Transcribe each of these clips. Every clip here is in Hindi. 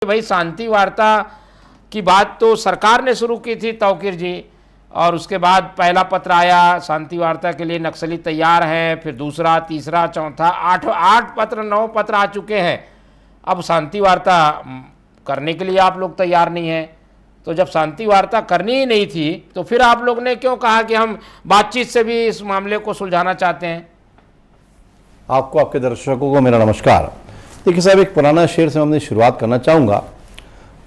भाई शांति वार्ता की बात तो सरकार ने शुरू की थी तौकीर जी, और उसके बाद पहला पत्र आया शांति वार्ता के लिए नक्सली तैयार हैं, फिर दूसरा, तीसरा, चौथा, आठ पत्र, 9 पत्र आ चुके हैं। अब शांति वार्ता करने के लिए आप लोग तैयार नहीं हैं। तो जब शांति वार्ता करनी ही नहीं थी तो फिर आप लोग ने क्यों कहा कि हम बातचीत से भी इस मामले को सुलझाना चाहते हैं? आपको, आपके दर्शकों को मेरा नमस्कार। देखिए साहब, एक पुराना शेर से मैं शुरुआत करना चाहूँगा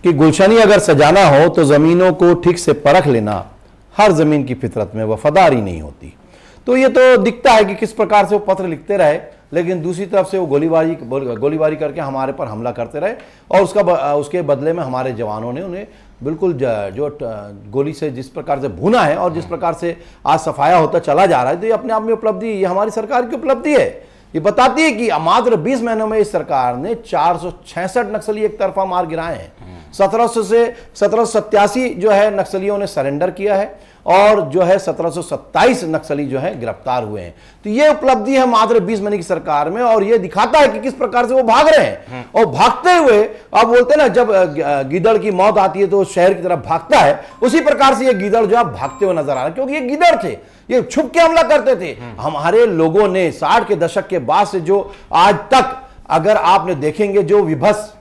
कि गुलशनी अगर सजाना हो तो ज़मीनों को ठीक से परख लेना, हर ज़मीन की फितरत में वफादारी नहीं होती। तो ये तो दिखता है कि किस प्रकार से वो पत्र लिखते रहे, लेकिन दूसरी तरफ से वो गोलीबारी करके हमारे पर हमला करते रहे, और उसके बदले में हमारे जवानों ने उन्हें बिल्कुल जो गोली से जिस प्रकार से भूना है और जिस प्रकार से आज सफाया होता चला जा रहा है, तो ये अपने आप में उपलब्धि, ये हमारी सरकार की उपलब्धि है। ये बताती है कि मात्र 20 महीनों में इस सरकार ने 466 नक्सली एक तरफा मार गिराए हैं। 1787 जो है नक्सलियों ने सरेंडर किया है, और जो है 1727 नक्सली जो है गिरफ्तार हुए हैं। तो ये उपलब्धि है मात्र 20 महीने की सरकार में, और ये दिखाता है कि किस प्रकार से वो भाग रहे हैं। और भागते हुए, आप बोलते हैं ना, जब गीदड़ की मौत आती है तो शहर की तरफ भागता है, उसी प्रकार से ये गीदड़ जो है भागते हुए नजर आ रहा है, क्योंकि ये गीदड़ थे, ये छुप के हमला करते थे। हमारे लोगों ने 60 के दशक के बाद से जो आज तक, अगर आपने देखेंगे, जो विभत्स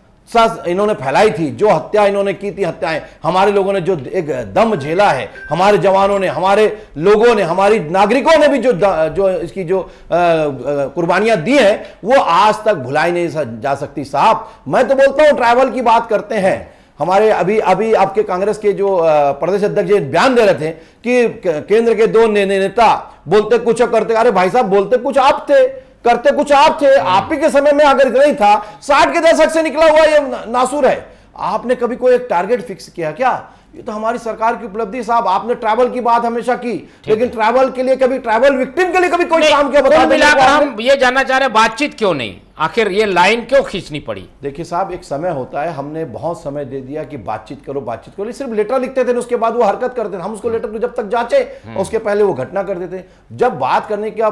इन्होंने फैलाई थी, जो हत्या इन्होंने की थी, हत्याएं हमारे लोगों ने जो एक दम झेला है, हमारे जवानों ने, हमारे लोगों ने, हमारी नागरिकों ने भी जो इसकी जो कुर्बानियां दी हैं, वो आज तक भुलाई नहीं जा सकती। साहब, मैं तो बोलता हूं, ट्राइबल की बात करते हैं, हमारे अभी आपके कांग्रेस के जो प्रदेश अध्यक्ष जी बयान दे रहे थे कि केंद्र के 2 नेता बोलते कुछ करते, अरे भाई साहब, बोलते कुछ आप थे, करते कुछ आप थे। आप ही के समय में अगर इतना ही था, 60 के दशक से निकला हुआ ये नासूर है। आपने कभी कोई एक टारगेट फिक्स किया क्या? ये तो हमारी सरकार की उपलब्धि। साहब, आपने ट्रैवल की बात हमेशा की, लेकिन ट्रैवल के लिए कभी, ट्रैवल विक्टिम के लिए कभी कोई काम किया? बता मिलाकर हम ये जानना चाह रहे हैं, बातचीत क्यों नहीं, आखिर ये लाइन क्यों खींचनी पड़ी? देखिए साहब, एक समय होता है, हमने बहुत समय दे दिया कि बातचीत करो, बातचीत करो। सिर्फ लेटर लिखते थे, उसके बाद वो हरकत करते थे। हम उसको लेटर को जब तक जांचे, उसके पहले वो घटना करते थे। जब बात करने का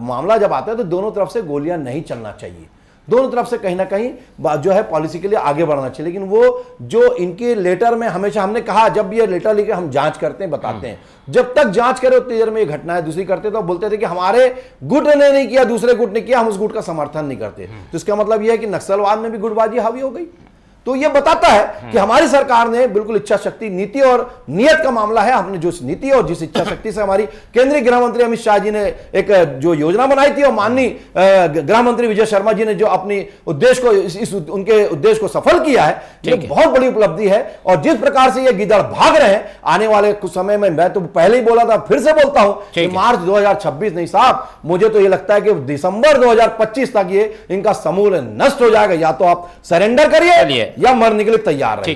मामला जब आता है, तो दोनों तरफ से गोलियां नहीं चलना चाहिए, दोनों तरफ से कहीं ना कहीं जो है पॉलिसी के लिए आगे बढ़ना चाहिए। लेकिन वो जो इनके लेटर में हमेशा हमने कहा, जब ये लेटर लिखे हम जांच करते हैं, बताते हैं, जब तक जांच करें उतनी देर में ये घटनाएं दूसरी करते, तो बोलते थे कि हमारे गुट ने नहीं किया, दूसरे गुट ने किया, हम उस गुट का समर्थन नहीं करते। तो इसका मतलब यह है कि नक्सलवाद में भी गुटबाजी हावी हो गई। तो यह बताता है कि हमारी सरकार ने बिल्कुल इच्छा शक्ति, नीति और नियत का मामला है। हमने जो नीति और जिस इच्छा शक्ति से हमारी केंद्रीय गृह मंत्री अमित शाह जी ने एक जो योजना बनाई थी, और माननीय गृह मंत्री विजय शर्मा जी ने जो अपनी उद्देश्य को, उनके उद्देश्य को सफल किया है, ये बहुत बड़ी उपलब्धि है। और जिस प्रकार से ये गिदड़ भाग रहे हैं, आने वाले कुछ समय में, मैं तो पहले ही बोला था, फिर से बोलता हूं कि मार्च 2026 नहीं साहब, मुझे तो ये लगता है कि दिसंबर 2025 तक ये इनका समूल नष्ट हो जाएगा। या तो आप सरेंडर करिए या मरने के लिए तैयार रहिए।